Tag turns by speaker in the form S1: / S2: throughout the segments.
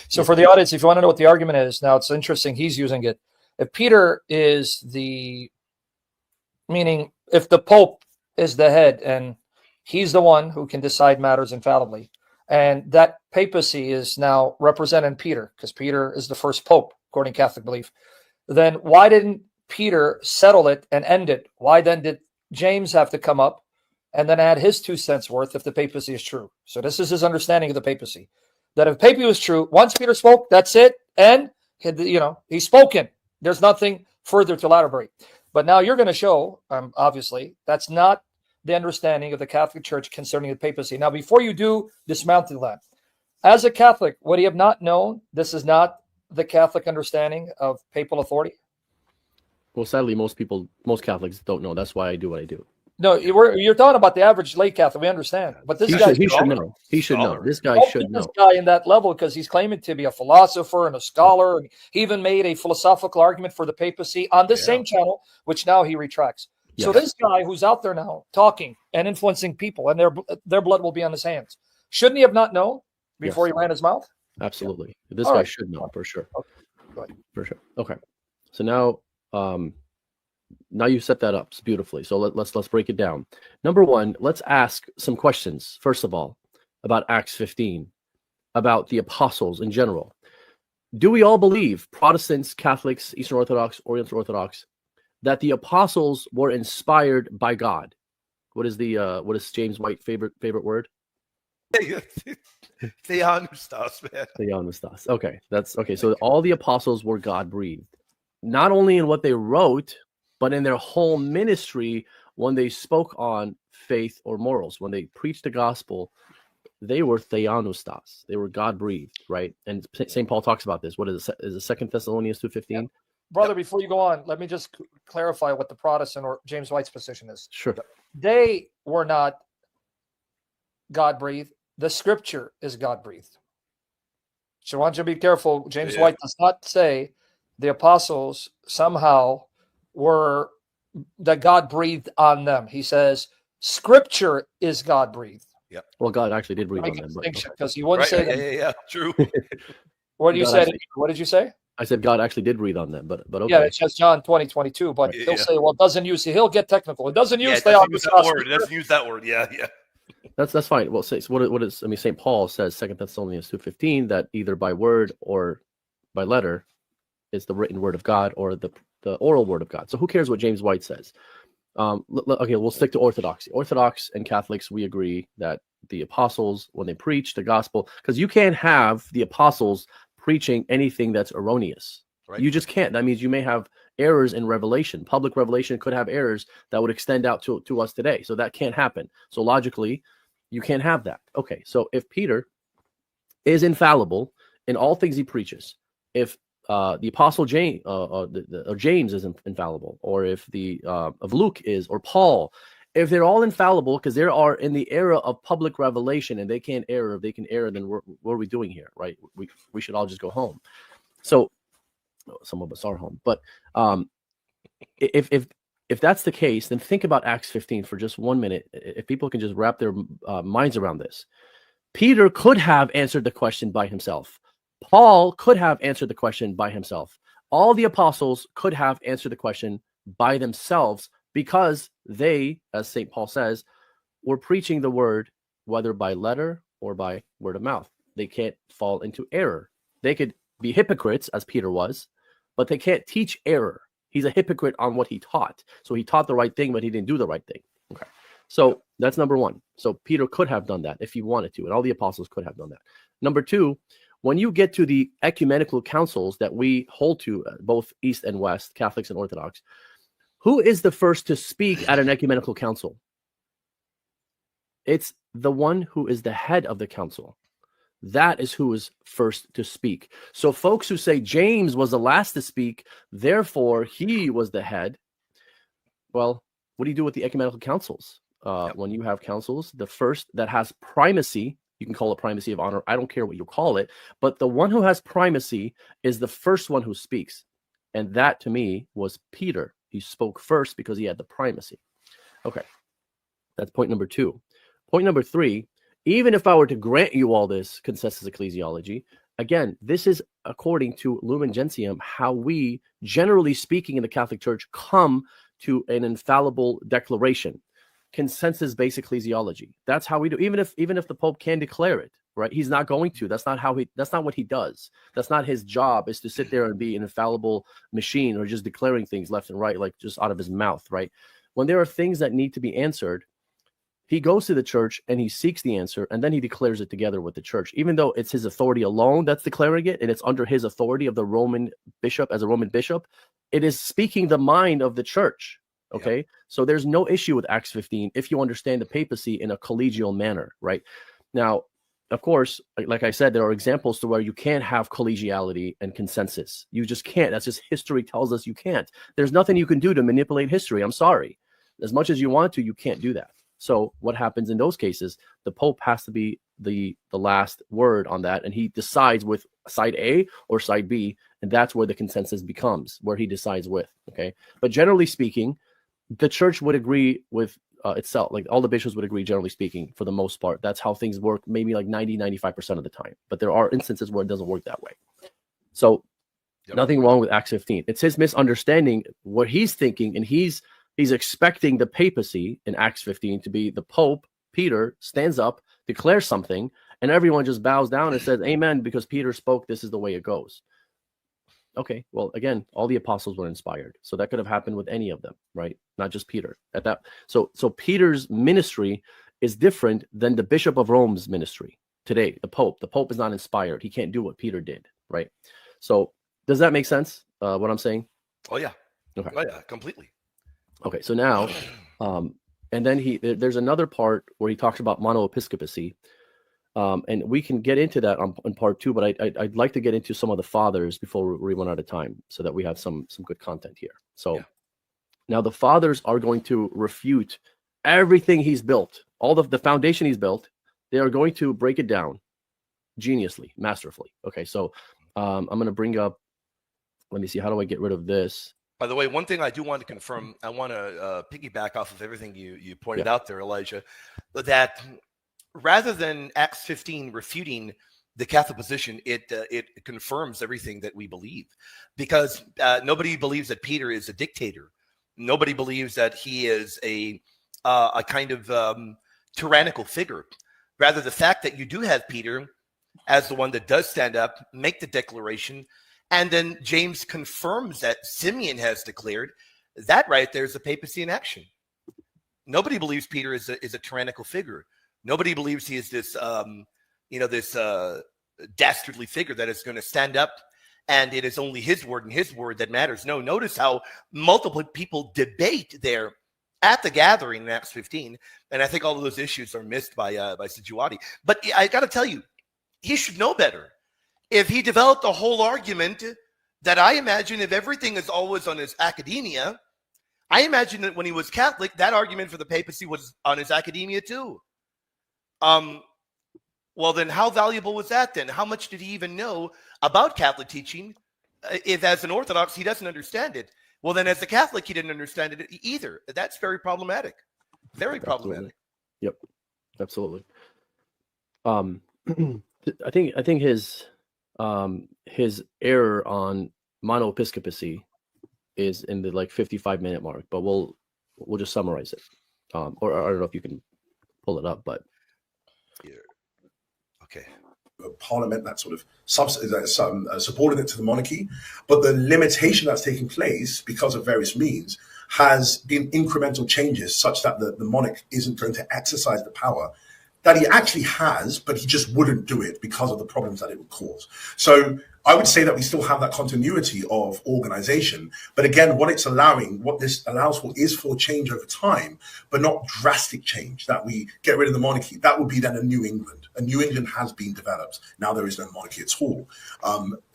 S1: So for the audience, if you want to know what the argument is, now it's interesting. He's using it. If Peter is meaning if the Pope is the head and he's the one who can decide matters infallibly, and that papacy is now representing Peter because Peter is the first Pope, according to Catholic belief, then why didn't Peter settle it and end it? Why then did James have to come up and then add his 2 cents worth if the papacy is true? So this is his understanding of the papacy. That if papacy was true, once Peter spoke, that's it. And, he's spoken. There's nothing further to elaborate. But now you're going to show, obviously, that's not the understanding of the Catholic Church concerning the papacy. Now, before you do dismount that, as a Catholic, would he have not known this is not the Catholic understanding of papal authority?
S2: Well, sadly, most Catholics don't know. That's why I do what I do.
S1: No, you're talking about the average lay Catholic. We understand, but this guy
S2: should know. He should know. This guy should know.
S1: This guy in that level because he's claiming to be a philosopher and a scholar. And he even made a philosophical argument for the papacy on this same channel, which now he retracts. Yes. So this guy who's out there now talking and influencing people, and their blood will be on his hands. Shouldn't he have not known before he ran his mouth?
S2: Absolutely. This guy should know for sure.
S1: Okay.
S2: For sure. Okay. So now. Now you set that up beautifully. So let's break it down. Number one, let's ask some questions. First of all, about Acts 15, about the apostles in general. Do we all believe, Protestants, Catholics, Eastern Orthodox, Oriental Orthodox, that the apostles were inspired by God? What is James White's favorite word?
S3: Theopneustos, man.
S2: Theopneustos. Okay, that's okay. So all the apostles were God breathed. Not only in what they wrote, but in their whole ministry when they spoke on faith or morals. When they preached the gospel, they were theopneustos. They were God-breathed, right? And St. Paul talks about this. What is it? Is it 2 Thessalonians 2:15?
S1: Yeah. Brother, before you go on, let me just clarify what the Protestant or James White's position is.
S2: Sure.
S1: They were not God-breathed. The Scripture is God-breathed. So I want you to be careful. James White does not say the apostles somehow were that God breathed on them. He says Scripture is God breathed.
S2: Yeah. Well, God actually did breathe on them,
S1: because he wouldn't say.
S3: Yeah, true.
S1: What did you say? What did you say?
S2: I said God actually did breathe on them, but okay.
S1: Yeah, it says John 20:22, but he'll say, well, it doesn't use. He'll get technical. It doesn't use
S3: that word. It doesn't use that word. Yeah.
S2: That's fine. Well, so what is? I mean, St. Paul says 2 Thessalonians 2:15 that either by word or by letter is the written word of God or the oral word of God. So who cares what James White says? Okay, we'll stick to Orthodoxy. Orthodox and Catholics, we agree that the apostles, when they preach the gospel, because you can't have the apostles preaching anything that's erroneous. Right. You just can't. That means you may have errors in revelation. Public revelation could have errors that would extend out to us today. So that can't happen. So logically, you can't have that. Okay, so if Peter is infallible in all things he preaches, if the apostle James, James is infallible, or if the of Luke is, or Paul, if they're all infallible because they are in the era of public revelation and they can't err, if they can err, then what are we doing here, right? We should all just go home. So some of us are home, but if that's the case, then think about Acts 15 for just 1 minute. If people can just wrap their minds around this, Peter could have answered the question by himself. Paul could have answered the question by himself. All the apostles could have answered the question by themselves because they, as St. Paul says, were preaching the word, whether by letter or by word of mouth. They can't fall into error. They could be hypocrites, as Peter was, but they can't teach error. He's a hypocrite on what he taught. So he taught the right thing, but he didn't do the right thing. Okay. So that's number one. So Peter could have done that if he wanted to, and all the apostles could have done that. Number two, when you get to the ecumenical councils that we hold to, both East and West, Catholics and Orthodox, who is the first to speak at an ecumenical council? It's the one who is the head of the council. That is who is first to speak. So folks who say James was the last to speak, therefore he was the head, well, what do you do with the ecumenical councils? When you have councils, the first that has primacy, you can call it primacy of honor. I don't care what you call it, but the one who has primacy is the first one who speaks. And that to me was Peter. He spoke first because he had the primacy. Okay. That's point number two. Point number three, even if I were to grant you all this consensus ecclesiology, again, this is according to Lumen Gentium, how we, generally speaking, in the Catholic Church, come to an infallible declaration, consensus-based ecclesiology. That's how we do. Even if the Pope can declare it, right? He's not going to. That's not what he does. That's not his job. Is to sit there and be an infallible machine or just declaring things left and right, like just out of his mouth, right? When there are things that need to be answered, he goes to the church and he seeks the answer, and then he declares it together with the church, even though it's his authority alone that's declaring it, and it's under his authority of the Roman bishop as a Roman bishop. It is speaking the mind of the church. Okay. Yep. So there's no issue with Acts 15 if you understand the papacy in a collegial manner, right? Now, of course, like I said, there are examples to where you can't have collegiality and consensus. You just can't. That's just history tells us you can't. There's nothing you can do to manipulate history. I'm sorry. As much as you want to, you can't do that. So what happens in those cases? The Pope has to be the last word on that, and he decides with side A or side B, and that's where the consensus becomes, where he decides with. Okay, but generally speaking, the church would agree with itself. Like all the bishops would agree, generally speaking, for the most part. That's how things work, maybe like 90-95% of the time. But there are instances where it doesn't work that way. So nothing wrong with Acts 15. It's his misunderstanding what he's thinking, and he's expecting the papacy in Acts 15 to be the Pope. Peter stands up, declares something, and everyone just bows down and says, amen, because Peter spoke, this is the way it goes. Okay, well, again, all the apostles were inspired. So that could have happened with any of them, right? Not just Peter. So Peter's ministry is different than the Bishop of Rome's ministry today, the Pope. The Pope is not inspired. He can't do what Peter did, right? So does that make sense, what I'm saying?
S3: Oh, yeah.
S2: Okay.
S3: Oh, yeah, completely.
S2: Okay, so now, and then there's another part where he talks about monoepiscopacy, and we can get into that on part 2, but I'd like to get into some of the fathers before we run out of time, so that we have some good content here. So now the fathers are going to refute everything he's built, all the foundation he's built. They are going to break it down geniusly, masterfully. Okay, so I'm going to bring up. Let me see. How do I get rid of this?
S3: By the way, one thing I do want to confirm, I want to piggyback off of everything you pointed out there, Elijah, that rather than Acts 15 refuting the Catholic position, it confirms everything that we believe, because nobody believes that Peter is a dictator. Nobody believes that he is a kind of tyrannical figure. Rather, the fact that you do have Peter as the one that does stand up, make the declaration, and then James confirms that Simeon has declared, that right there is the papacy in action. Nobody believes Peter is a tyrannical figure. Nobody believes he is this, this dastardly figure that is going to stand up and it is only his word and his word that matters. No, notice how multiple people debate there at the gathering in Acts 15. And I think all of those issues are missed by Sijuati. But I got to tell you, he should know better. If he developed a whole argument that I imagine if everything is always on his academia, I imagine that when he was Catholic, that argument for the papacy was on his academia too. Well, then how valuable was that then? How much did he even know about Catholic teaching if as an Orthodox he doesn't understand it? Well, then as a Catholic, he didn't understand it either. That's very problematic. Very problematic.
S2: Yep, absolutely. I think his error on monoepiscopacy is in the 55-minute mark, but we'll just summarize it. Or I don't know if you can pull it up, but
S3: okay.
S4: Parliament, that sort of subordinate to the monarchy, but the limitation that's taking place because of various means has been incremental changes such that the monarch isn't going to exercise the power that he actually has, but he just wouldn't do it because of the problems that it would cause. So I would say that we still have that continuity of organization. But again, what this allows for is for change over time, but not drastic change, that we get rid of the monarchy. That would be then a New England. A New England has been developed. Now there is no monarchy at all.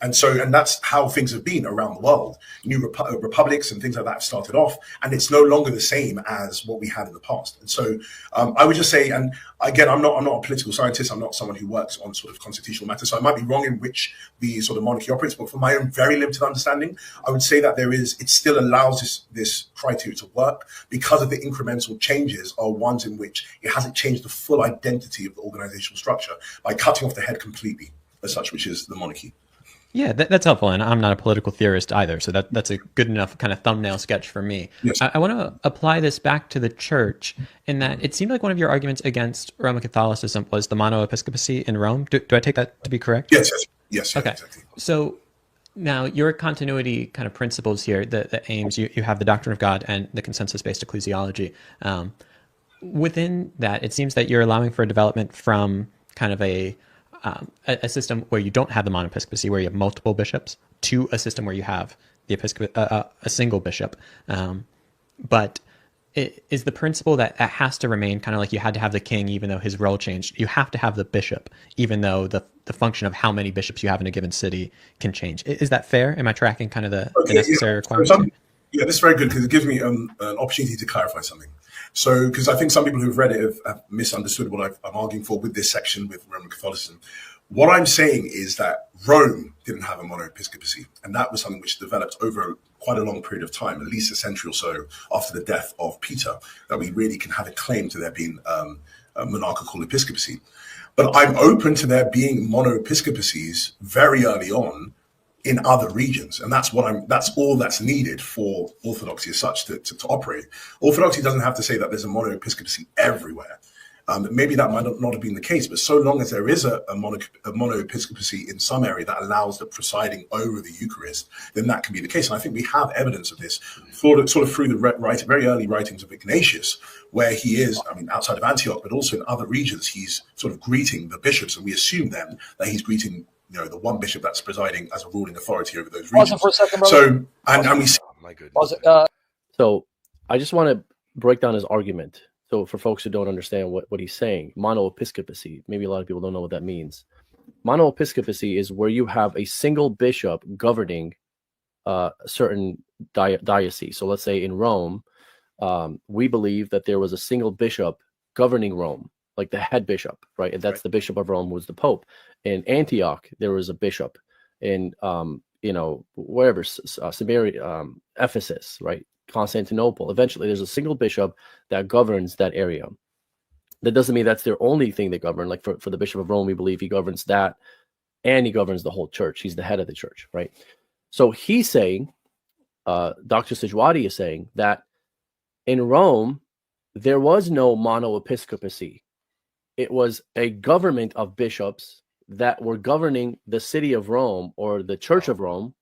S4: And that's how things have been around the world. New republics and things like that have started off, and it's no longer the same as what we had in the past. And so I would just say, and again, I'm not a political scientist. I'm not someone who works on sort of constitutional matters. So I might be wrong in which the sort of monarchy operates, but from my own very limited understanding, I would say that it still allows this criteria to work because of the incremental changes are ones in which it hasn't changed the full identity of the organizational structure by cutting off the head completely. as such, which is the monarchy.
S5: Yeah, that's helpful, and I'm not a political theorist either, so that's a good enough kind of thumbnail sketch for me.
S4: Yes.
S5: I want to apply this back to the church in that it seemed like one of your arguments against Roman Catholicism was the monoepiscopacy in Rome. Do I take that to be correct?
S4: Yes,
S5: Okay.
S4: exactly.
S5: So now your continuity kind of principles here, the aims, you have the doctrine of God and the consensus-based ecclesiology. Within that, it seems that you're allowing for development from kind of a system where you don't have the monoepiscopacy, where you have multiple bishops, to a system where you have the a single bishop. But is the principle that it has to remain kind of like you had to have the king, even though his role changed. You have to have the bishop, even though the function of how many bishops you have in a given city can change. Is that fair? Am I tracking kind of the necessary requirements?
S4: Yeah, this is very good because it gives me an opportunity to clarify something. So, because I think some people who've read it have misunderstood what I'm arguing for with this section with Roman Catholicism. What I'm saying is that Rome didn't have a monoepiscopacy, and that was something which developed over quite a long period of time, at least a century or so after the death of Peter, that we really can have a claim to there being a monarchical episcopacy. But I'm open to there being monoepiscopacies very early on in other regions, and that's all that's needed for orthodoxy as such to operate. Orthodoxy doesn't have to say that there's a monoepiscopacy everywhere. Maybe that might not have been the case, but so long as there is a monoepiscopacy in some area that allows the presiding over the Eucharist, then that can be the case. And I think we have evidence of this sort of through the very early writings of Ignatius, where he is, outside of Antioch, but also in other regions, he's sort of greeting the bishops, and we assume then that he's greeting the one bishop that's presiding as a ruling authority over those regions.
S1: Pause it for a second, brother.
S4: So, and we see.
S3: Oh, my goodness.
S1: Pause it.
S2: So I just want to break down his argument. So for folks who don't understand what he's saying, monoepiscopacy, maybe a lot of people don't know what that means. Monoepiscopacy is where you have a single bishop governing a certain diocese. So let's say in Rome, we believe that there was a single bishop governing Rome, like the head bishop, right? And that's the bishop of Rome, who was the Pope. In Antioch, there was a bishop. In wherever, Samaria, Ephesus, right? Constantinople. Eventually, there's a single bishop that governs that area. That doesn't mean that's their only thing they govern. Like for the Bishop of Rome, we believe he governs that, and he governs the whole church. He's the head of the church, right? So he's saying, Dr. Sijwadi is saying that in Rome, there was no monoepiscopacy. It was a government of bishops that were governing the city of Rome or the Church of Rome,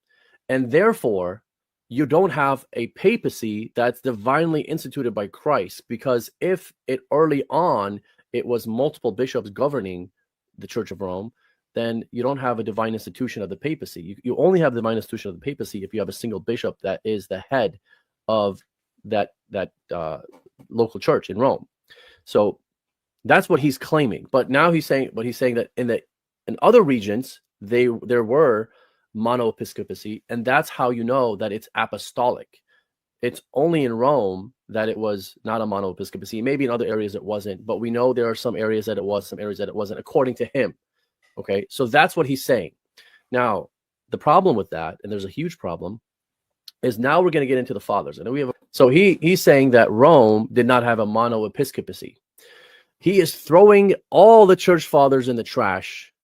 S2: and therefore you don't have a papacy that's divinely instituted by Christ, because if it early on it was multiple bishops governing the Church of Rome, then you don't have a divine institution of the papacy. You only have the divine institution of the papacy if you have a single bishop that is the head of that local church in Rome. So that's what he's claiming. But now he's saying that in other regions there were monoepiscopacy, and that's how you know that it's apostolic. It's only in Rome that it was not a monoepiscopacy. Maybe in other areas it wasn't, but we know there are some areas that it was, some areas that it wasn't, according to him. Okay, so that's what he's saying. Now, the problem with that, and there's a huge problem, is now we're going to get into the fathers. And then we have so he's saying that Rome did not have a monoepiscopacy. He is throwing all the church fathers in the trash.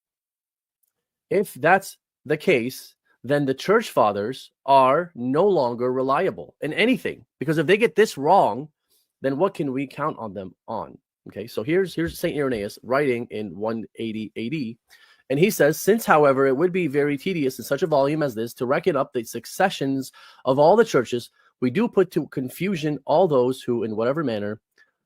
S2: If that's the case, then the church fathers are no longer reliable in anything, because if they get this wrong, then what can we count on them on? Okay, so here's St. Irenaeus writing in 180 AD, and he says, since, however, it would be very tedious in such a volume as this to reckon up the successions of all the churches, we do put to confusion all those who, in whatever manner,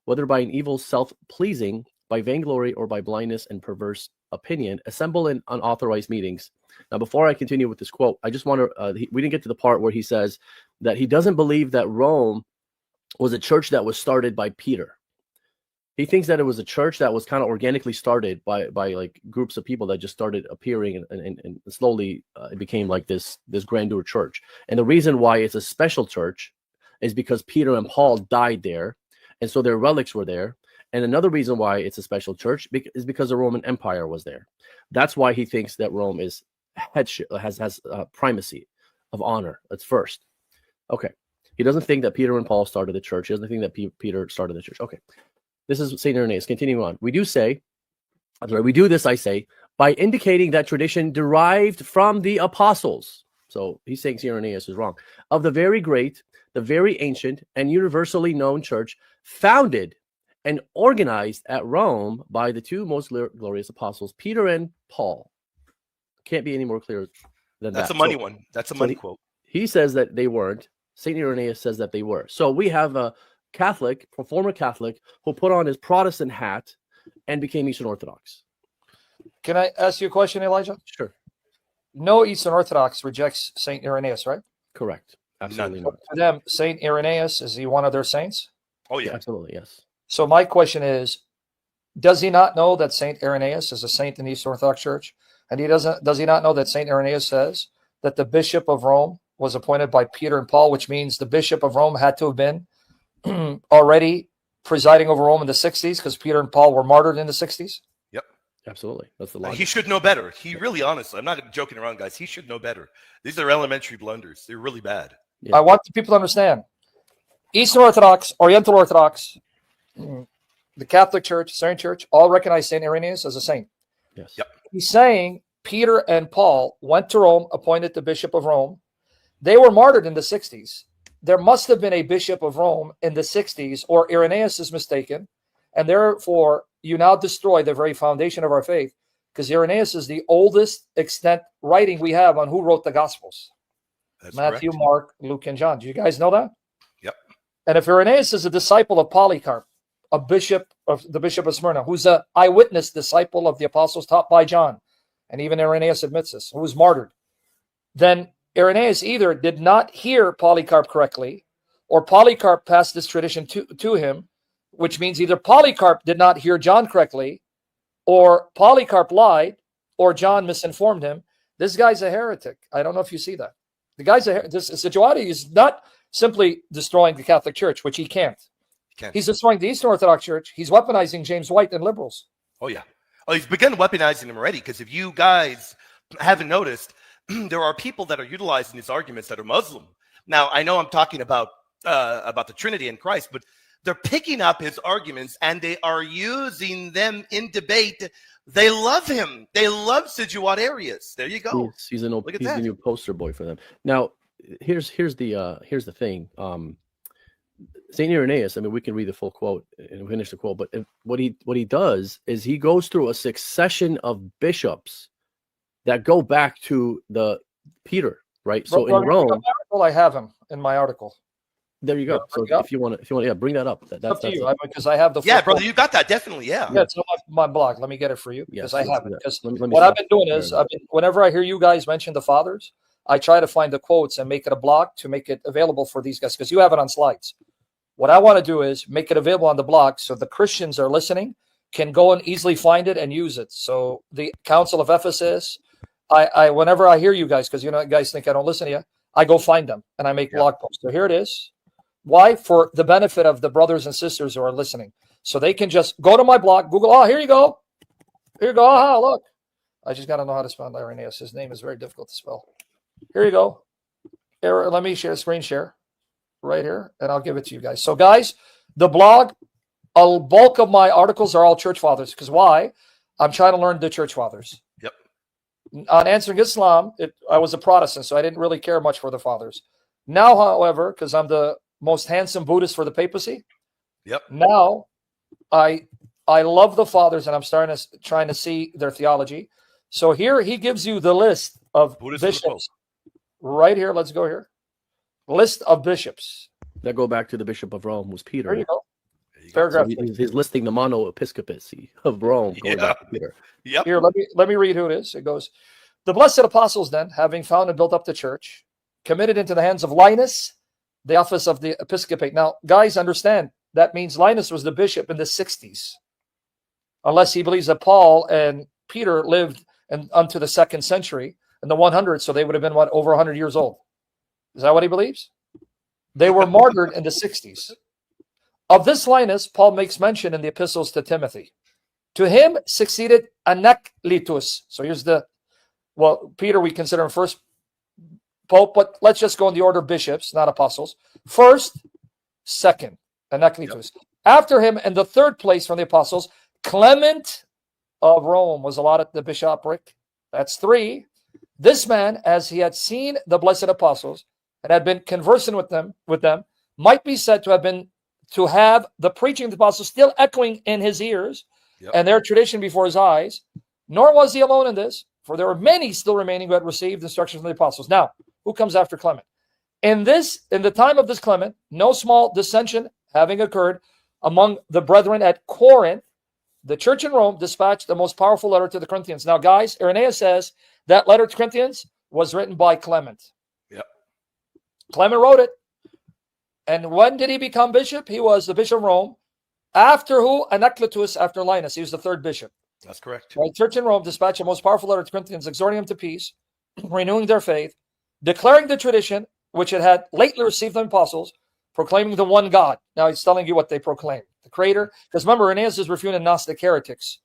S2: whether by an evil self-pleasing, by vainglory, or by blindness and perverse opinion, assemble in unauthorized meetings. Now, before I continue with this quote, I just want to, we didn't get to the part where he says that he doesn't believe that Rome was a church that was started by Peter. He thinks that it was a church that was kind of organically started by like groups of people that just started appearing, and slowly it became like this grandeur church. And the reason why it's a special church is because Peter and Paul died there, and so their relics were there. And another reason why it's a special church is because the Roman Empire was there. That's why he thinks that Rome is headship, has primacy of honor. That's first. Okay. He doesn't think that Peter and Paul started the church. He doesn't think that Peter started the church. Okay. This is St. Irenaeus. Continuing on. We do this, I say, by indicating that tradition derived from the apostles. So he's saying Irenaeus is wrong. Of the very great, the very ancient, and universally known church, founded and organized at Rome by the two most glorious apostles, Peter and Paul. Can't be any more clear than
S3: That's
S2: that.
S3: a money one. That's a money quote.
S2: He says that they weren't. St. Irenaeus says that they were. So we have a Catholic, a former Catholic, who put on his Protestant hat and became Eastern Orthodox.
S1: Can I ask you a question, Elijah?
S2: Sure.
S1: No Eastern Orthodox rejects St. Irenaeus, right?
S2: Correct. Absolutely
S3: None.
S2: not.
S1: For them, St. Irenaeus, is he one of their saints?
S3: Oh yeah.
S2: Absolutely, yes.
S1: So my question is, does he not know that St. Irenaeus is a saint in the Eastern Orthodox Church? And does he not know that St. Irenaeus says that the Bishop of Rome was appointed by Peter and Paul, which means the Bishop of Rome had to have been already presiding over Rome in the 60s because Peter and Paul were martyred in the 60s?
S3: Yep.
S2: Absolutely. That's the logic.
S3: He should know better. He really, honestly, I'm not joking around, guys. He should know better. These are elementary blunders. They're really bad.
S2: Yeah.
S1: I want the people to understand. Eastern Orthodox, Oriental Orthodox, the Catholic Church, Syrian Church, all recognize St. Irenaeus as a saint.
S2: Yes.
S3: Yep.
S1: He's saying Peter and Paul went to Rome, appointed the Bishop of Rome. They were martyred in the 60s. There must have been a Bishop of Rome in the 60s, or Irenaeus is mistaken, and therefore you now destroy the very foundation of our faith, because Irenaeus is the oldest extant writing we have on who wrote the Gospels.
S3: That's
S1: Matthew,
S3: correct.
S1: Mark, Luke, and John. Do you guys know that?
S3: Yep.
S1: And if Irenaeus is a disciple of Polycarp, a bishop of the Bishop of Smyrna, who's an eyewitness disciple of the apostles taught by John, and even Irenaeus admits this, who was martyred, then Irenaeus either did not hear Polycarp correctly, or Polycarp passed this tradition to him, which means either Polycarp did not hear John correctly, or Polycarp lied, or John misinformed him. This guy's a heretic. I don't know if you see that. The guy's a heretic. Sijuati is not simply destroying the Catholic Church, which he can't. He's destroying the Eastern Orthodox Church. He's weaponizing James White and liberals.
S3: Oh, yeah. Oh, he's begun weaponizing them already, because if you guys haven't noticed, there are people that are utilizing these arguments that are Muslim. Now, I know I'm talking about the Trinity in Christ, but they're picking up his arguments and they are using them in debate. They love him. They love Sijuat Arius. There you go.
S2: He's the new poster boy for them. Now, here's the thing. St. Irenaeus, I mean, we can read the full quote and finish the quote, but what he does is he goes through a succession of bishops that go back to the Peter, right? So in Rome,
S1: I have him in my article.
S2: There you go. So if you want to, yeah, bring that up. That's
S1: up to you, because I have the.
S3: Yeah, brother, you got that definitely. Yeah,
S1: it's on my blog. Let me get it for you because I have it. Because
S2: what
S1: I've been doing is, whenever I hear you guys mention the fathers, I try to find the quotes and make it a blog to make it available for these guys, because you have it on slides. What I want to do is make it available on the blog so the Christians are listening can go and easily find it and use it. So the Council of Ephesus, I whenever I hear you guys, because guys think I don't listen to you, I go find them and I make blog posts. So here it is. Why? For the benefit of the brothers and sisters who are listening. So they can just go to my blog, Google, oh, here you go. Here you go. Aha, look. I just got to know how to spell Irenaeus. His name is very difficult to spell. Here you go. Here, let me screen share right here, and I'll give it to you guys. So guys, the blog, a bulk of my articles are all church fathers. Because why? I'm trying to learn the church fathers.
S3: Yep.
S1: On Answering Islam, I was a Protestant, so I didn't really care much for the fathers. Now, however, because I'm the most handsome Buddhist for the papacy.
S3: Yep.
S1: Now, I love the fathers, and I'm trying to see their theology. So here he gives you the list of
S3: Buddhism
S1: bishops. Right here, let's go here. List of bishops.
S2: That go back to the Bishop of Rome was Peter.
S1: There you go. Paragraph.
S2: So he's listing the monoepiscopacy of Rome going back to Peter.
S3: Yep.
S1: Here, let me read who it is. It goes, the blessed apostles then, having found and built up the church, committed into the hands of Linus the office of the episcopate. Now, guys, understand, that means Linus was the bishop in the 60s. Unless he believes that Paul and Peter lived unto the 2nd century in the 100s, so they would have been, over 100 years old. Is that what he believes? They were martyred in the 60s. Of this Linus, Paul makes mention in the epistles to Timothy. To him succeeded Anacletus. So here's Peter, we consider him first pope, but let's just go in the order of bishops, not apostles. First, second, Anacletus. Yep. After him, in the 3rd place from the apostles, Clement of Rome was allotted the bishopric. That's 3. This man, as he had seen the blessed apostles and had been conversing with them, might be said to have the preaching of the apostles still echoing in his ears, and their tradition before his eyes. Nor was he alone in this, for there were many still remaining who had received instructions from the apostles. Now, who comes after Clement? In the time of this Clement, no small dissension having occurred among the brethren at Corinth, the church in Rome dispatched the most powerful letter to the Corinthians. Now, guys, Irenaeus says that letter to Corinthians was written by Clement.
S3: Yep.
S1: Clement wrote it. And when did he become bishop? He was the bishop of Rome. After who? Anacletus, after Linus. He was the 3rd bishop.
S3: That's correct.
S1: Right? Church in Rome dispatched the most powerful letter to Corinthians, exhorting them to peace, renewing their faith, declaring the tradition which it had lately received from the apostles, proclaiming the one God. Now he's telling you what they proclaim. The Creator. Because remember, Irenaeus is refuting Gnostic heretics.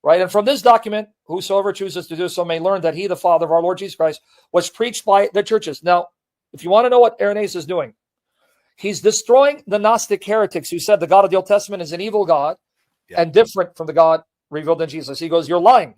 S1: Right? And from this document, whosoever chooses to do so may learn that he, the Father of our Lord Jesus Christ, was preached by the churches. Now, if you want to know what Irenaeus is doing, he's destroying the Gnostic heretics who said the God of the Old Testament is an evil God and different from the God revealed in Jesus. He goes, you're lying.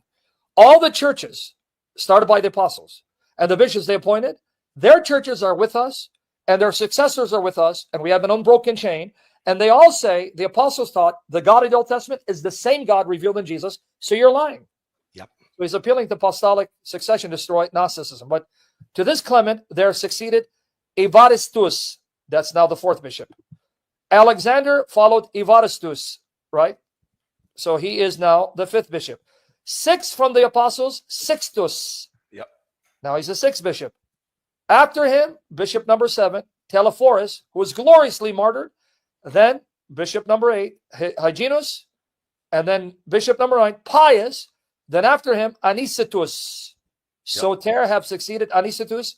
S1: All the churches started by the apostles and the bishops they appointed, their churches are with us and their successors are with us, and we have an unbroken chain. And they all say the apostles taught the God of the Old Testament is the same God revealed in Jesus. So you're lying.
S3: Yep.
S1: So he's appealing to apostolic succession to destroy Gnosticism. But to this Clement, there succeeded Evaristus. That's now the 4th bishop. Alexander followed Evaristus, right? So he is now the 5th bishop. 6th from the apostles, Sixtus.
S3: Yep.
S1: Now he's the 6th bishop. After him, bishop number 7, Telephorus, who was gloriously martyred. Then bishop number 8, Hyginus. And then bishop number 9, Pius. Then after him, Anicetus. Soter have succeeded Anicetus.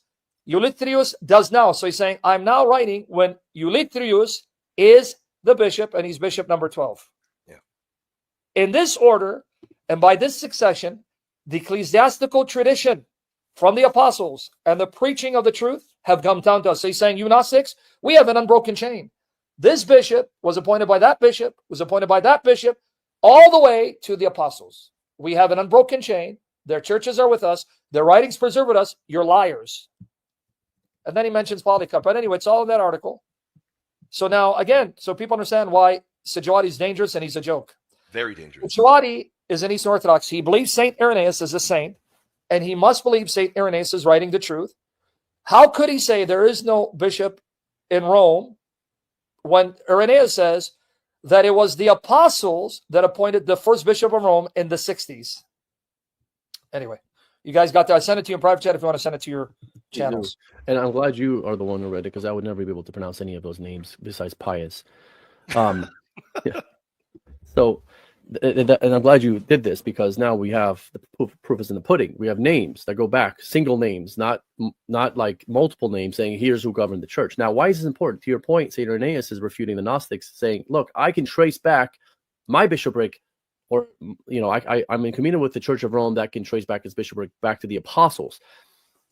S1: Eulytrius does now. So he's saying, I'm now writing when Eulytrius is the bishop, and he's bishop number 12.
S3: Yeah.
S1: In this order, and by this succession, the ecclesiastical tradition from the apostles and the preaching of the truth have come down to us. So he's saying, you Gnostics, we have an unbroken chain. This bishop was appointed by that bishop, was appointed by that bishop, all the way to the apostles. We have an unbroken chain. Their churches are with us. Their writings preserve with us. You're liars. And then he mentions Polycarp. But anyway, it's all in that article. So now, again, so people understand why Sijuati is dangerous and he's a joke.
S3: Very dangerous.
S1: Sijuati is an Eastern Orthodox. He believes St. Irenaeus is a saint, and he must believe St. Irenaeus is writing the truth. How could he say there is no bishop in Rome when Irenaeus says that it was the apostles that appointed the 1st bishop of Rome in the 60s? Anyway, you guys got that. I sent it to you in private chat if you want to send it to your channels.
S2: And I'm glad you are the one who read it, because I would never be able to pronounce any of those names besides Pius. Yeah. So, and I'm glad you did this, because now we have the proof is in the pudding. We have names that go back, single names, not like multiple names, saying here's who governed the church. Now, why is this important? To your point, St. Irenaeus is refuting the Gnostics, saying, look, I can trace back my bishopric, or I'm in communion with the Church of Rome that can trace back his bishopric back to the apostles.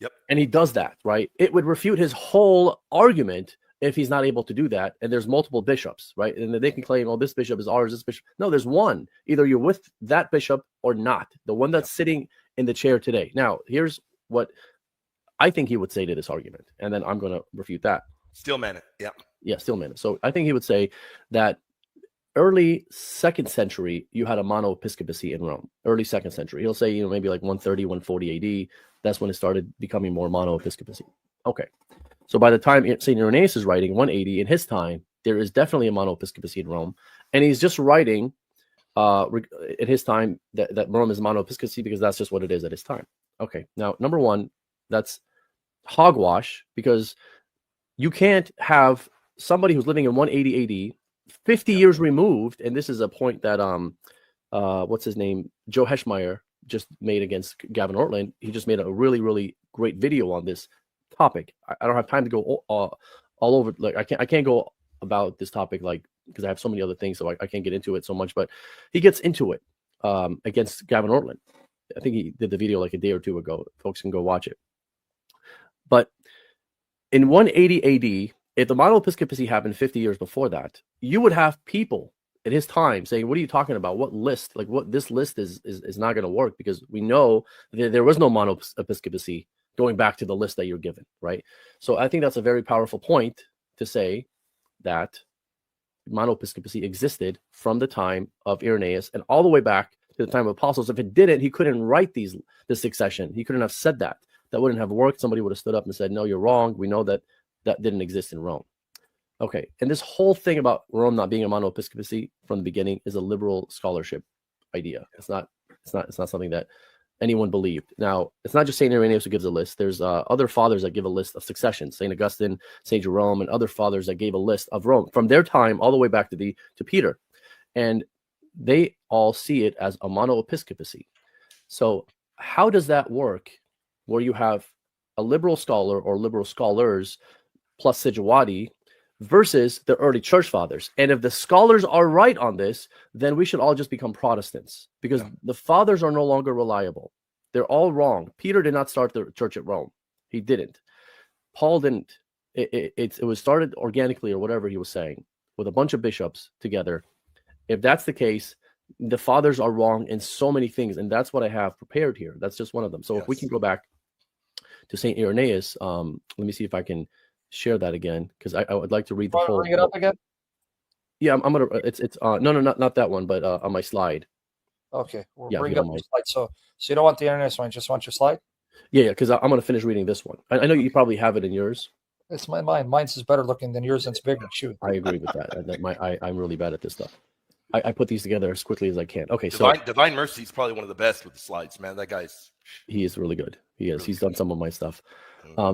S3: Yep.
S2: And he does that, right? It would refute his whole argument if he's not able to do that. And there's multiple bishops, right? And they can claim, oh, this bishop is ours, this bishop. No, there's one. Either you're with that bishop or not. The one that's sitting in the chair today. Now, here's what I think he would say to this argument. And then I'm going to refute that.
S3: Stillman it. Yeah.
S2: Yeah, Stillman. So I think he would say that early 2nd century, you had a monoepiscopacy in Rome. Early 2nd century. He'll say, maybe like 130, 140 AD. That's when it started becoming more monoepiscopacy. Okay. So by the time St. Irenaeus is writing 180, in his time, there is definitely a monoepiscopacy in Rome. And he's just writing in his time that Rome is monoepiscopacy because that's just what it is at his time. Okay. Now, number one, that's hogwash, because you can't have somebody who's living in 180 AD, 50 years removed, and this is a point that what's his name, Joe Heschmeyer just made against Gavin Ortland. He just made a really, really great video on this topic. I don't have time to go all over. Like I can't go about this topic, like, because I have so many other things, so I can't get into it so much. But he gets into it against Gavin Ortland. I think he did the video like a day or two ago. Folks can go watch it. But in 180 AD, if the monoepiscopacy happened 50 years before that, you would have people at his time saying, what are you talking about? What list? Like what this list is not going to work, because we know that there was no monoepiscopacy going back to the list that you're given, right? So I think that's a very powerful point to say that monoepiscopacy existed from the time of Irenaeus and all the way back to the time of apostles. If it didn't, he couldn't write the succession. He couldn't have said that. That wouldn't have worked. Somebody would have stood up and said, no, you're wrong. We know that that didn't exist in Rome. Okay, and this whole thing about Rome not being a monoepiscopacy from the beginning is a liberal scholarship idea. It's not something that anyone believed. Now, it's not just Saint Irenaeus who gives a list. There's other fathers that give a list of succession. Saint Augustine, Saint Jerome, and other fathers that gave a list of Rome from their time all the way back to Peter, and they all see it as a monoepiscopacy. So, how does that work? Where you have a liberal scholar or liberal scholars plus Sijuwadi versus the early church fathers. And if the scholars are right on this, then we should all just become Protestants, because the fathers are no longer reliable. They're all wrong. Peter did not start the church at Rome. He didn't. Paul didn't. It was started organically, or whatever he was saying, with a bunch of bishops together. If that's the case, the fathers are wrong in so many things, and that's what I have prepared here. That's just one of them. So if we can go back to Saint Irenaeus, let me see if I can share that again, because I would like to read the whole.
S1: Bring it up again.
S2: Yeah, I'm gonna. It's no, not that one, but on my slide.
S1: Okay, we'll
S2: Yeah,
S1: bring
S2: if
S1: it
S2: you
S1: up
S2: don't
S1: your slide. So you don't want the Irenaeus one, you just want your slide.
S2: Yeah, because I'm gonna finish reading this one. I know you probably have it in yours.
S1: It's mine. Mine's is better looking than yours, and it's bigger. Shoot.
S2: I agree with that. I'm really bad at this stuff. I put these together as quickly as I can. Okay,
S3: Divine Mercy is probably one of the best with the slides, man. That guy's
S2: he is really good. He is.
S3: Really
S2: He's done some of my stuff.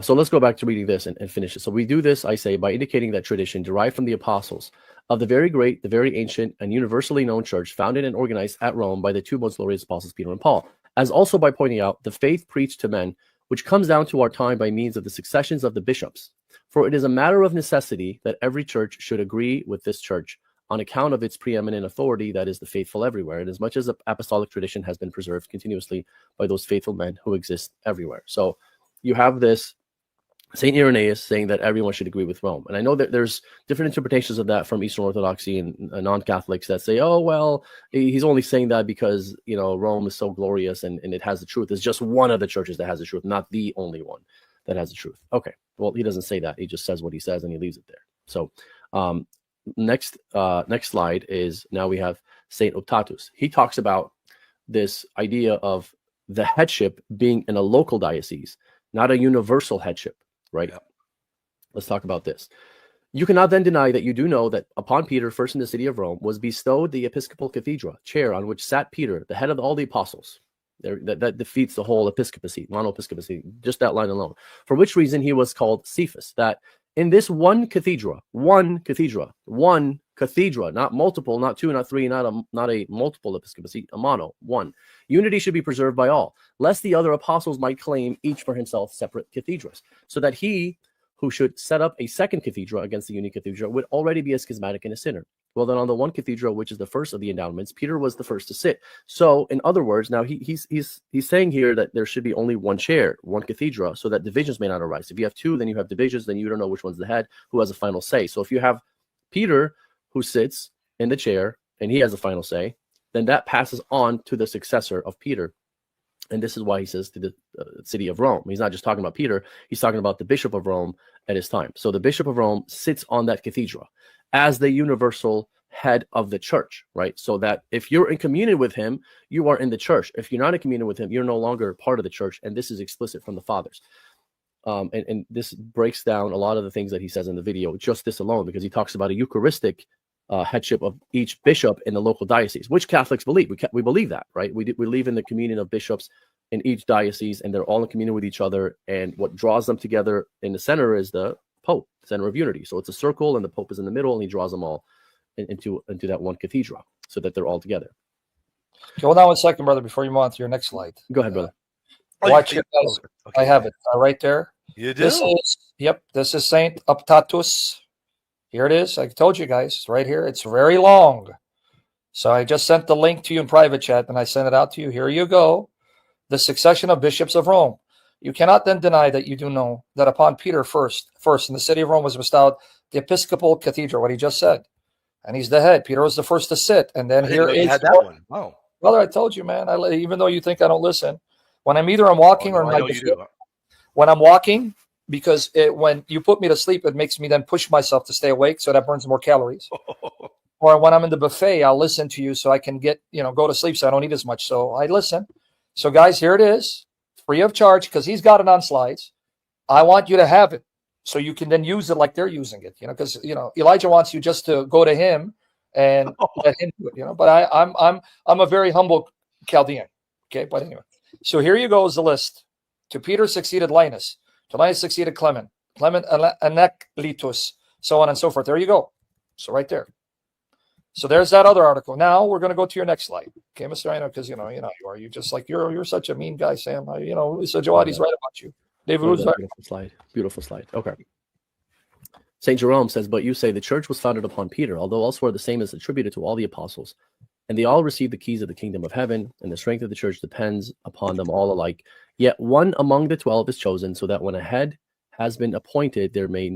S2: So let's go back to reading this and finish it. So we do this, I say, by indicating that tradition derived from the apostles of the very great, the very ancient, and universally known church founded and organized at Rome by the two most glorious apostles, Peter and Paul, as also by pointing out the faith preached to men, which comes down to our time by means of the successions of the bishops. For it is a matter of necessity that every church should agree with this church on account of its preeminent authority, that is the faithful everywhere, and as much as the apostolic tradition has been preserved continuously by those faithful men who exist everywhere. So you have this Saint Irenaeus saying that everyone should agree with Rome. And I know that there's different interpretations of that from Eastern Orthodoxy and non-Catholics that say, oh, well, he's only saying that because, Rome is so glorious and it has the truth. It's just one of the churches that has the truth, not the only one that has the truth. Okay, well, he doesn't say that. He just says what he says and he leaves it there. So next slide is, now we have Saint Optatus. He talks about this idea of the headship being in a local diocese, not a universal headship, right? Yeah. Let's talk about this. You cannot then deny that you do know that upon Peter, first in the city of Rome, was bestowed the episcopal cathedra, chair on which sat Peter, the head of all the apostles. That defeats the whole episcopacy, monoepiscopacy, just that line alone. For which reason he was called Cephas, that in this one cathedra, not multiple, not two, not three, not a multiple episcopacy, a mono, one. Unity should be preserved by all, lest the other apostles might claim each for himself separate cathedrals, so that he who should set up a second cathedra against the unique cathedra would already be a schismatic and a sinner. Well, then on the one cathedra, which is the first of the endowments, Peter was the first to sit. So, in other words, now he's saying here that there should be only one chair, one cathedra, so that divisions may not arise. If you have two, then you have divisions, then you don't know which one's the head, who has the final say. So if you have Peter who sits in the chair and he has the final say, then that passes on to the successor of Peter. And this is why he says to the city of Rome. He's not just talking about Peter, he's talking about the Bishop of Rome at his time. So the Bishop of Rome sits on that cathedra as the universal head of the church, right? So that if you're in communion with him, you are in the church. If you're not in communion with him, you're no longer part of the church. And this is explicit from the fathers. And this breaks down a lot of the things that he says in the video, just this alone, because he talks about a Eucharistic headship of each bishop in the local diocese, which Catholics believe. We believe that, right? We believe in the communion of bishops in each diocese, and they're all in communion with each other. And what draws them together in the center is the Pope, center of unity. So it's a circle, and the Pope is in the middle, and he draws them all into that one cathedra, so that they're all together.
S1: Hold on 1 second, brother, before you move on to your next slide.
S2: Go ahead, brother.
S1: Watch it, guys. Okay. I have it right there.
S3: You do?
S1: This is Saint Optatus. Here it is. I told you guys, it's right here. It's very long. So I just sent the link to you in private chat, and I sent it out to you. Here you go. The succession of bishops of Rome. You cannot then deny that you do know that upon Peter first in the city of Rome was bestowed the episcopal cathedra, what he just said. and he's the head. Peter was the first to sit, and then
S3: I
S1: here
S3: didn't know you
S1: is
S3: had that one. Wow.
S1: brother. I told you, man. Even though you think I don't listen, when I'm walking
S3: Oh,
S1: or
S3: no,
S1: in
S3: I
S1: my
S3: know you do.
S1: when I'm walking, because when you put me to sleep, it makes me then push myself to stay awake, so that burns more calories. Or when I'm in the buffet, I'll listen to you so I can get, go to sleep so I don't eat as much. So I listen. So guys, here it is, free of charge, because he's got it on slides. I want you to have it so you can then use it like they're using it, because, Elijah wants you just to go to him and let him do it, but I'm a very humble Chaldean. Okay. But anyway, so here you go is the list. To Peter succeeded Linus. To Linus succeeded Clement. Clement Anacletus, so on and so forth. There you go. So right there. So there's that other article. Now we're going to go to your next slide. Okay, Mr. I know, because you are. You just like you're such a mean guy, Sam. So Jawadi's right about you. David was right.
S2: Beautiful slide. Beautiful slide. Okay. St. Jerome says, but you say the church was founded upon Peter, although elsewhere the same is attributed to all the apostles. And they all received the keys of the kingdom of heaven, and the strength of the church depends upon them all alike. Yet one among the 12 is chosen, so that when a head has been appointed, there may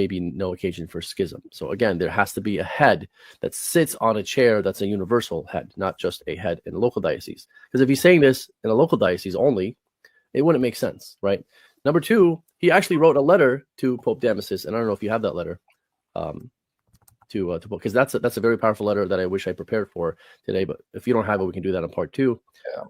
S2: be no occasion for schism. So again, there has to be a head that sits on a chair that's a universal head, not just a head in a local diocese. Because if he's saying this in a local diocese only, it wouldn't make sense, right? Number two, he actually wrote a letter to Pope Damasus, and I don't know if you have that letter, to because that's a very powerful letter that I wish I prepared for today. But if you don't have it, we can do that in part two.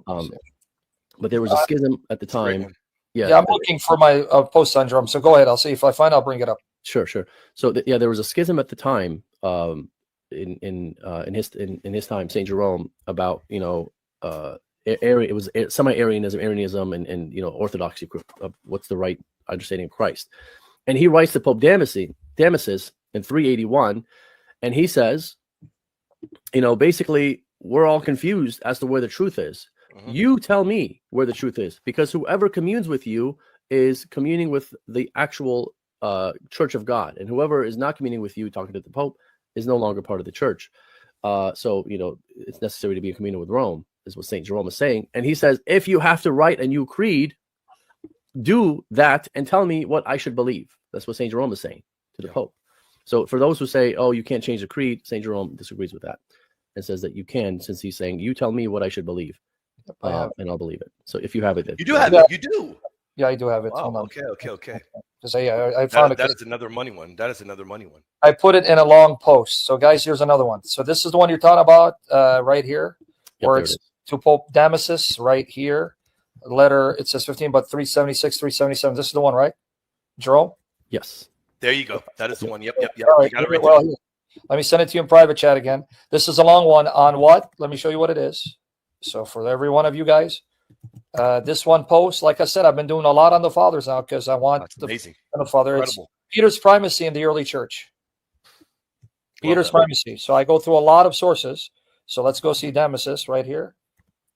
S2: But there was a schism at the time.
S1: Yeah, I'm looking for my post on Jerome. So go ahead. I'll see if I find. I'll bring it up. Sure.
S2: So there was a schism at the time in his time, Saint Jerome, about it was Arianism, and orthodoxy of what's the right understanding of Christ. And he writes to Pope Damasus in 381, and he says, basically, we're all confused as to where the truth is. Mm-hmm. You tell me where the truth is, because whoever communes with you is communing with the actual Church of God, and whoever is not communing with you, talking to the Pope, is no longer part of the church. So it's necessary to be in communion with Rome, is what Saint Jerome is saying. And he says, if you have to write a new creed, do that and tell me what I should believe. That's what Saint Jerome is saying to the Pope. So for those who say, oh, you can't change the creed, Saint Jerome disagrees with that and says that you can, since he's saying, you tell me what I should believe, and I'll believe it. So if you have it,
S3: you do have it. You do.
S1: Yeah, I do have it.
S3: Wow. Okay.
S1: Because I found it.
S3: That is another money one.
S1: I put it in a long post. So guys, here's another one. So this is the one you're talking about right here, where it's to Pope Damasus right here. Letter, it says 15, but 376, 377. This is the one, right, Jerome?
S2: Yes.
S3: There you go. That is the one. Yep.
S1: All right. Let me send it to you in private chat again. This is a long one on what? Let me show you what it is. So for every one of you guys, this one post, like I said, I've been doing a lot on the fathers now because I want
S3: the
S1: father. It's Peter's primacy in the early church. Peter's primacy. So I go through a lot of sources. So let's go see Damasus right here.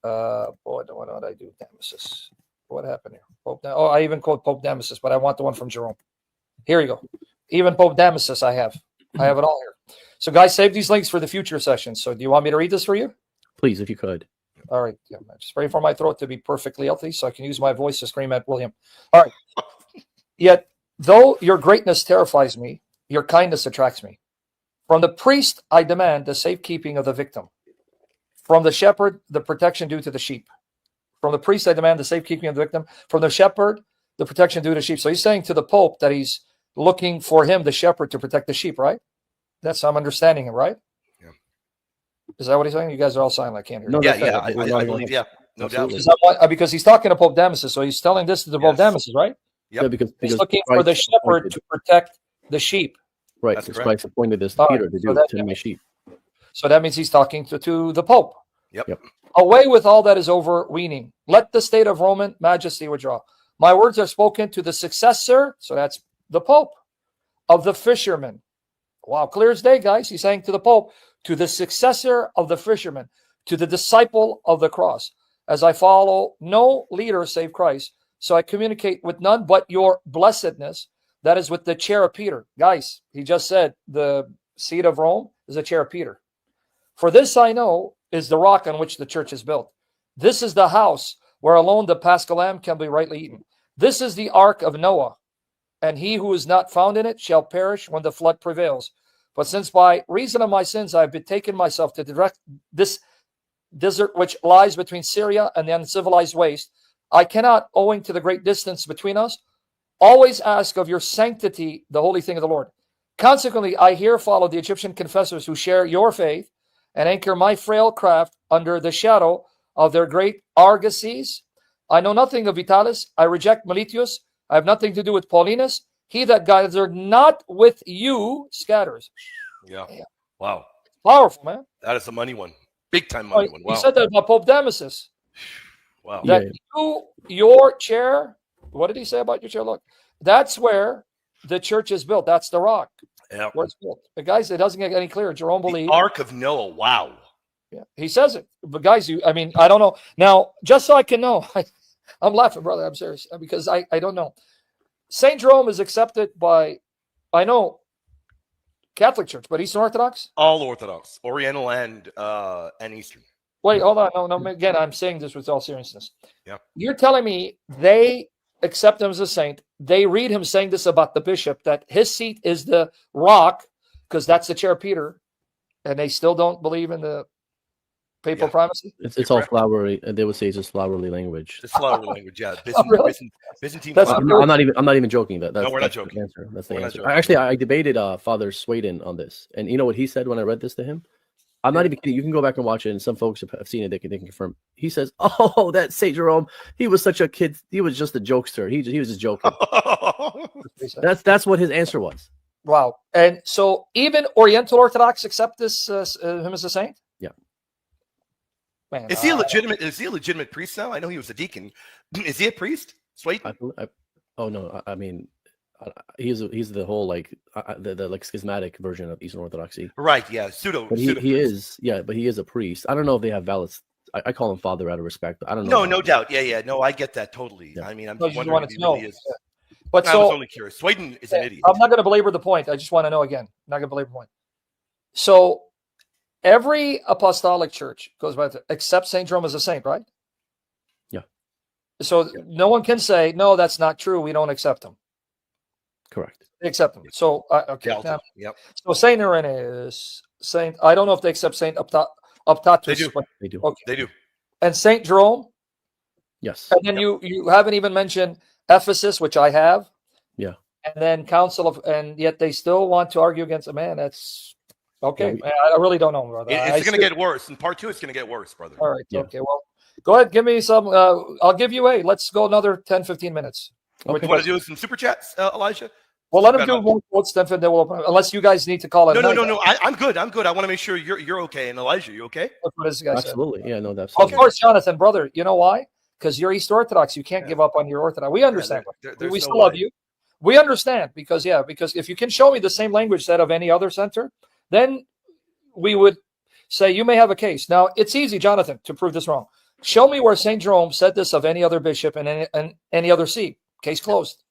S1: What did I do? Damasus. What happened here? I even quote Pope Damasus, but I want the one from Jerome. Here you go. Even Pope Damasus, I have it all here. So guys, save these links for the future sessions. So do you want me to read this for you?
S2: Please, if you could.
S1: All right. Yeah, just pray for my throat to be perfectly healthy so I can use my voice to scream at William. All right. Yet, though your greatness terrifies me, your kindness attracts me. From the priest, I demand the safekeeping of the victim. From the shepherd, the protection due to the sheep. From the priest, I demand the safekeeping of the victim. From the shepherd, the protection due to the sheep. So he's saying to the Pope that he's looking for him, the shepherd, to protect the sheep, right? That's how I'm understanding him, right?
S3: Yeah.
S1: Is that what he's saying? You guys are all silent. I can't hear.
S3: No, I believe, no doubt.
S1: Because he's talking to Pope Damasus, so he's telling this to the Pope Damasus, right?
S2: Yep. Yeah, because
S1: he's looking for the shepherd to protect the sheep.
S2: Right. That's Christ appointed this to Peter to do to my sheep.
S1: So that means he's talking to the Pope.
S3: Yep.
S1: Away with all that is overweening. Let the state of Roman majesty withdraw. My words are spoken to the successor, so that's the Pope, of the fisherman. Wow, clear as day, guys. He's saying to the Pope, to the successor of the fisherman, to the disciple of the cross. As I follow no leader save Christ, so I communicate with none but your blessedness, that is with the chair of Peter. Guys, he just said the seat of Rome is a chair of Peter. For this I know is the rock on which the church is built. This is the house where alone the Paschal lamb can be rightly eaten. This is the ark of Noah, and he who is not found in it shall perish when the flood prevails. But since by reason of my sins I have betaken myself to direct this desert which lies between Syria and the uncivilized waste, I cannot, owing to the great distance between us, always ask of your sanctity the holy thing of the Lord. Consequently, I here follow the Egyptian confessors who share your faith and anchor my frail craft under the shadow of their great argosies. I know nothing of Vitalis. I reject Meletius. I have nothing to do with Paulinus. He that gathered not with you scatters.
S3: Yeah. Wow.
S1: Powerful, man.
S3: That is a money one. Big time money one. Wow.
S1: He said that about Pope Damasus.
S3: Wow.
S1: That your chair, what did he say about your chair? Look, that's where the church is built. That's the rock.
S3: Yeah.
S1: Where it's built. But guys, it doesn't get any clearer. Jerome believes.
S3: Ark of Noah. Wow.
S1: Yeah, he says it. But guys, I don't know. Now, just so I can know, I'm laughing, brother. I'm serious because I don't know. St. Jerome is accepted by, I know, Catholic Church, but Eastern Orthodox?
S3: All Orthodox, Oriental and Eastern.
S1: Wait, hold on. No, again, I'm saying this with all seriousness.
S3: Yeah.
S1: You're telling me they accept him as a saint. They read him saying this about the bishop, that his seat is the rock, because that's the chair of Peter, and they still don't believe in the papal primacy?
S2: It's all flowery, and they would say it's just flowery language.
S3: It's flowery language, yeah.
S1: Really?
S3: Byzantine.
S1: That's
S3: flowery.
S2: I'm not even joking. That's,
S3: No, we're not
S2: that's
S3: joking.
S2: The answer. That's the
S3: We're not
S2: answer.
S3: joking.
S2: Actually, I debated Father Swayden on this, and you know what he said when I read this to him? I'm not even kidding. You can go back and watch it, and some folks have seen it. They can confirm. He says, "Oh, that Saint Jerome, he was such a kid. He was just a jokester. He was just joking." That's what his answer was.
S1: Wow. And so even Oriental Orthodox accept this him as a saint?
S2: Yeah.
S1: Man,
S3: Is he a legitimate? Is he a legitimate priest now? I know he was a deacon. Is he a priest? Sweet.
S2: Oh no, I mean, he's the whole like the like schismatic version of Eastern Orthodoxy.
S3: Right. Yeah. Pseudo.
S2: But he is. Yeah, but he is a priest. I don't know if they have valid. I call him father out of respect. But I don't know.
S3: No doubt. Yeah. No, I get that totally.
S2: Yeah.
S3: I mean, I'm
S1: No,
S3: just
S1: you
S3: wondering
S1: wanted
S3: if he
S1: to know.
S3: really is.
S1: But
S3: I
S1: so
S3: was only curious. Sweden is an idiot.
S1: I'm not going to belabor the point. I just want to know again. I'm not going to belabor the point. So every apostolic church goes by to accept St. Jerome as a saint, right?
S2: Yeah.
S1: So no one can say, no, that's not true. We don't accept him.
S2: Correct.
S1: They accept him. So, okay.
S3: Delta.
S1: Now,
S3: Yep.
S1: so Saint Irenaeus, Saint, I don't know if they accept Saint Optatus.
S3: They do.
S1: But,
S2: They do.
S1: okay.
S3: They do.
S1: And Saint Jerome?
S2: Yes.
S1: And then you haven't even mentioned Ephesus, which I have.
S2: Yeah.
S1: And then Council of, and yet they still want to argue against a man. That's okay.
S2: Yeah,
S1: I really don't know, brother.
S3: It's going to get worse. In part 2, it's going to get worse, brother.
S1: All right.
S2: Yeah.
S1: Okay. Well, go ahead. Give me some. I'll give you let's go another 10, 15 minutes.
S2: Okay.
S3: You want to do some super chats, Elijah?
S1: Well, let him do more quotes, then we'll open, unless you guys need to call it.
S3: No. I'm good. I'm good. I want to make sure you're okay. And Elijah, you okay?
S1: That's what this guy said.
S2: Absolutely. Yeah. No. That's.
S1: Of course, Jonathan, brother. You know why? Because you're East Orthodox. You can't give up on your Orthodox. We understand.
S3: There's
S1: We
S3: no
S1: still
S3: way.
S1: love you. We understand because if you can show me the same language set of any other center, then we would say you may have a case. Now, it's easy, Jonathan, to prove this wrong. Show me where St. Jerome said this of any other bishop and any other see. Case closed.